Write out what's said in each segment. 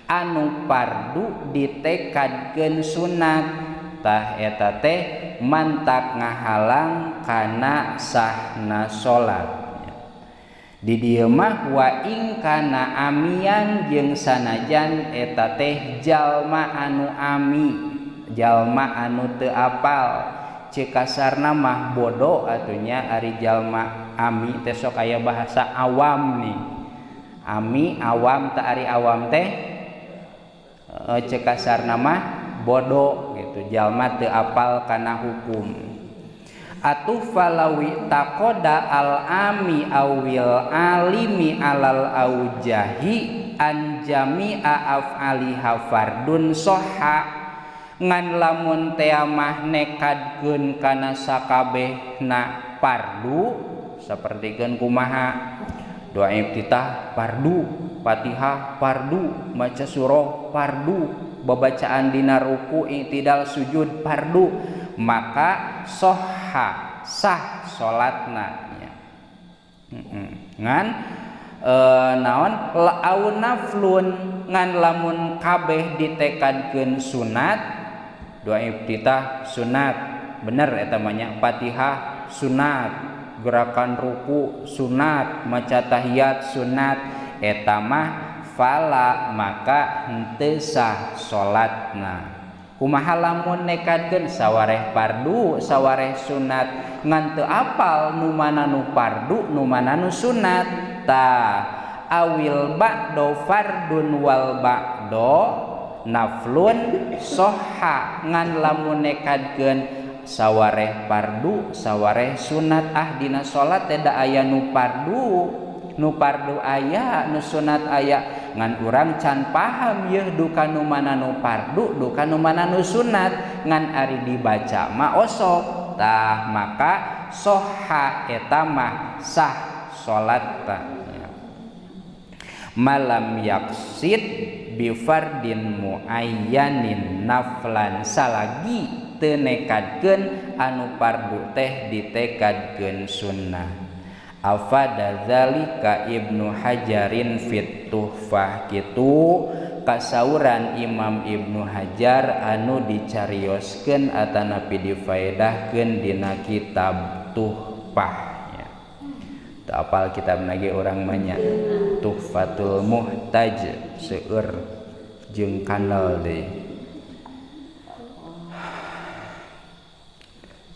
anu pardu ditekadkeun sunat tah eta teh mantak ngahalang kana sahna salat. Di dieu mah wa ing kana amian jeung sanajan eta teh jalma anu ami, jalma anu teu apal, ceuk kasarna mah bodoh atunya ari jalma ami teh sok aya bahasa awam nih. Ami awam teh ari awam teh ceuk kasarna mah bodoh gitu, jalma teu apal kana hukum. Atuh falawi takoda al ami awil alimi alal aujahi an jami'a af'aliha fardun soha ngan lamun teh mah nekadkeun kana sakabehna pardu sapertikeun kumaha doa iftitah pardu, Fatihah pardu, maca surah pardu, babacaan dina ruku i'tidal sujud pardu, maka soha sah salatna nya. Ngan naon au naflun ngan lamun kabeh ditekadkeun sunat, doa iftitah sunat bener eta mah nya, Fatihah sunat, gerakan ruku sunat, maca tahiyat sunat, eta mah fala maka henteu sah salatna. Kumaha lamun nekadkeun sawareh pardu sawareh sunat ngan teu apal nu mana nu pardu nu mana nu sunat, tah awil ba'do fardun wal ba'do naflun soha ngan lamun nekadkeun sawareh pardu sawareh sunat dina salat teh da aya nu pardu aya nu sunat aya ngan urang can paham yeuh duka nu mana nu pardu duka nu mana nu sunat ngan ari dibaca mah osok tah maka soha eta mah sah salat tah malam yaksid bi fardin muayyanin naflan salagi teu nekadkeun anu pardu teh ditekadkeun sunnah. Afada zalika Ibnu Hajarin fit Tuhfah kitu kasauran Imam Ibnu Hajar anu dicarioskeun atanapi difaedahkeun dina kitab Tuhfah ya. Teu apal kitab nage urang mah nya Tuhfatul Muhtaj seueur jeung kanal deui.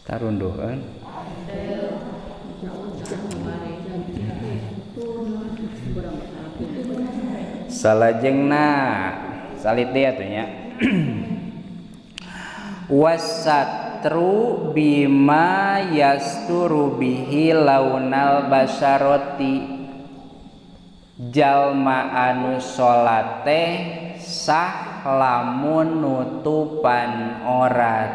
Tarunduheun salajengna salit dia tuh nya wasatru bima yasturu bihi launal basaroti jalma anu salat teh sah lamun nutupan aurat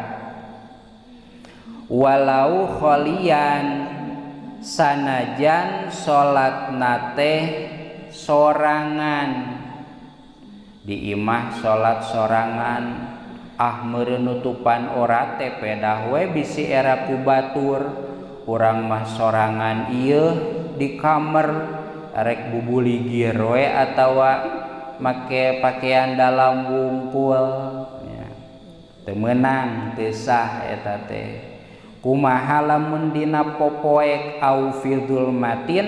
walau kholian sanajan salatna teh sorangan di imah salat sorangan meureun nutupan aurat teh pedah we bisi era ku batur urang mah sorangan ieu di kamar rek bubuligir we atawa make pakaian dalam wungkul ya. Teu meunang teu sah eta teh. Kumaha lamun dina popoek au fi dzulmatin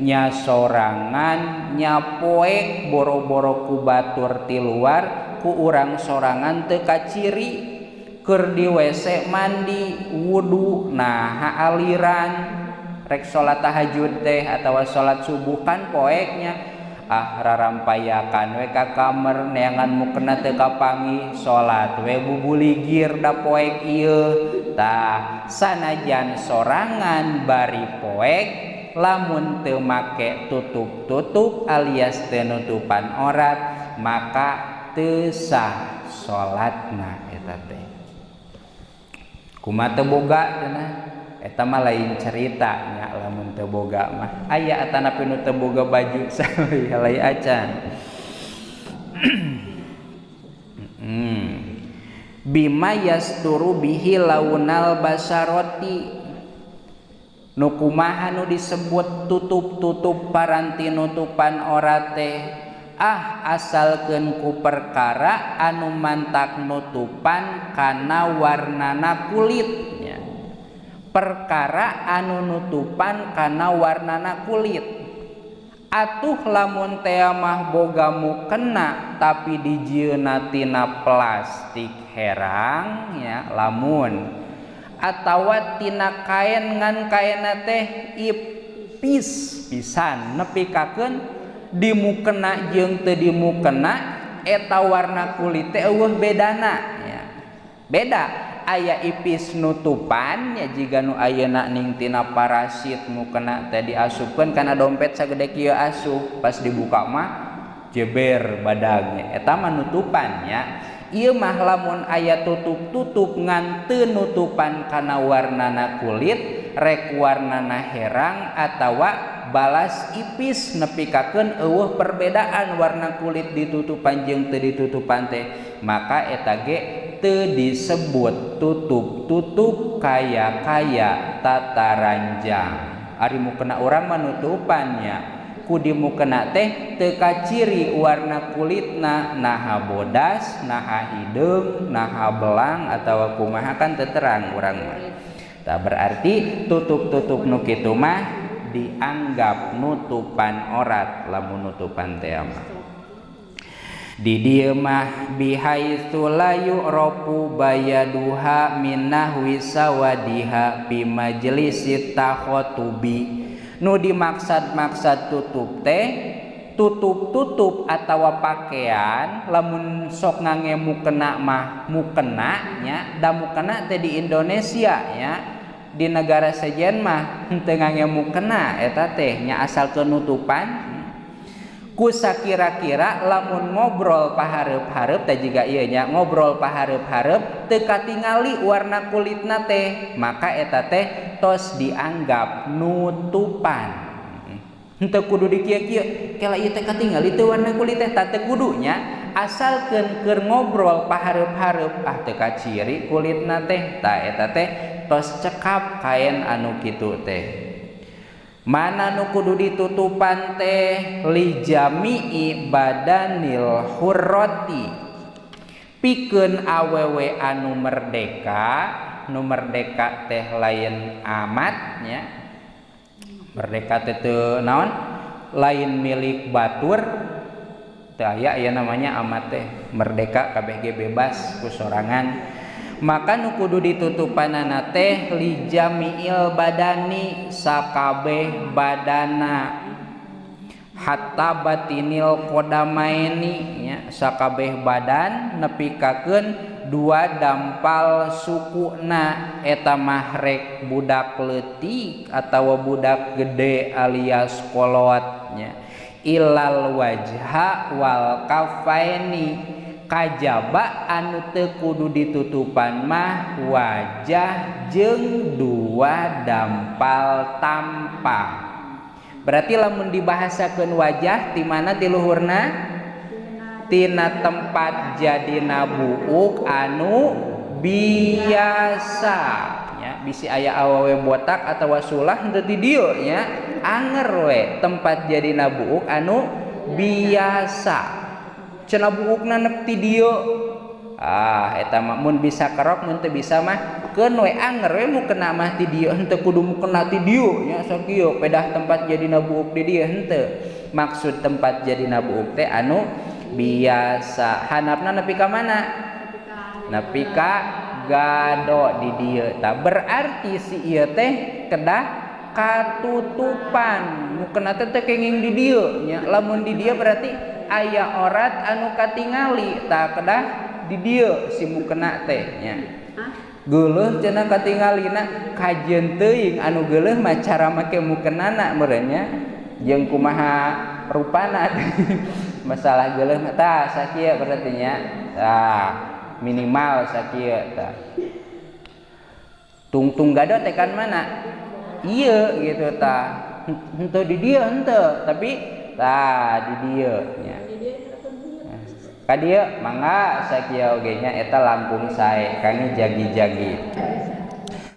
nya sorangan nya poek boro-boro ku batur ti luar ku urang sorangan teu kaciri keur di WC mandi wudu nah aliran rek salat tahajud teh atawa salat subuh kan poeknya rarampayakan we ka kamar neangan mukena teu kapanggih salat we bubuligir da poek ieu tah sanajan sorangan bari poek lamun teu make tutup-tutup alias teu nutupan aurat maka teu sah salatna eta teh. Kumaha teu boga cenah eta mah lain cerita nya lamun teu boga mah aya atanapi nu teu boga baju salih halai acan. Bima yasturu bihi launal basaroti nu kumaha nu disebut tutup-tutup paranti nutupan aurat teh asalkeun ku perkara anu mantak nutupan kana warnana kulitnya. Perkara anu nutupan kana warnana kulit. Atuh lamun teh mah boga mukena tapi dijieunna tina plastik herang nya lamun atawa tina kain ngan kainna teh ipis pisan nepi kakeun di mukena jeung teu di mukena eta warna kulit teh eueuh bedana ya. Beda aya ipis nutupan ya jiga nu ayeuna ning tina parasit mukena teh diasupkeun kana dompet sagede kieu asup pas dibuka mah jeber badagnya eta mah nutupan ya. Ieu mah lamun aya tutup-tutup ngan teu nutupan kana warnana kulit rek warnana herang atawa balas ipis nepi kakeun eueuh perbedaan warna kulit ditutupan jeung teu ditutupan teh maka eta ge teu disebut tutup-tutup kaya-kaya tataranjang. Ari mukena urang mah nutupannya ku di mukena teh teu kaciri warna kulitna naha bodas, naha hideung, naha belang atawa kumaha kan teu terang urang mah. Tah berarti tutup-tutup nu kitu mah dianggap nutupan orat lamun nutupan teh mah. Di dieu mah bihaitsu la yu'rafu bayaduha min nahwi sawadiha bi majlisit takhatubi. Nu dimaksad-maksad tutup teh tutup-tutup atawa pakaian lamun sok ngangemukena mah mukena nya da mukena teh di Indonesia ya. Di negara sejen mah henteu ngangemukena eta teh nya asal kenutupan ku sakira-kira lamun ngobrol pahareup-hareup teh jiga ieu nya ngobrol pahareup-hareup teu katingali warna kulitna teh maka eta teh tos dianggap nutupan. Henteu kudu dikieu-kieu kela ieu teh katingali teu warna kulit teh tah teu kudunya asalkeun keur ngobrol pahareup-hareup teu kaciri kulitna teh tah eta teh tos cekap kain anu kitu teh. Mana nu kudu ditutupan teh li jami'i badanil hurrati pikeun awewe anu merdeka. Nu merdeka teh lain amat nya. Merdeka teh teu naon lain milik batur teu aya namanya amat teh. Merdeka kabeh ge bebas ku sorangan. Maka nu kudu ditutupanana teh li jami'il badani sakabeh badana hatta batinil kodamaini nya sakabeh badan nepi kakeun dua dampal sukuna eta mah rek budak leutik atawa budak gede alias kolot nya ilal wajha wal kafaini kajaba anu teu kudu ditutupan mah wajah jeung dua dampal tampang. Berarti lamun dibahasakeun wajah ti mana ti luhurna? Tina tempat jadina buuk anu biasa nya bisi aya awewe botak atawa sulah henteu ti dieu nya anger we tempat jadina buuk anu biasa. Cenah buukna nepi dieu eta mah mun bisa kerok mun teu bisa mah keun we anger we mukena mah ti dieu henteu kudu mukena ti dieu nya sok kieu pedah tempat jadina buuk di dieu henteu. Maksud tempat jadina buuk teh anu biasa handapna nepi ka mana? Nepi ka gado di dieu tah berarti si ieu teh kedah katutupan mukena teh kenging di dieu nya lamun di dieu berarti aya orat anu katingali tah kedah di dieu si mukena teh nya geuleuh cenah katingalina kajeun teuing anu geuleuh mah cara make mukenana meureun nya jeung kumaha rupana masalah geuleuh mah tah sakieu berarti nya tah minimal sakieu tah tungtung gado tekan mana ieu gitu tah henteu di dieu henteu tapi tah di dieu nya ka dieu mangga sakieu oge nya eta Lampung sae kami jagi-jagi.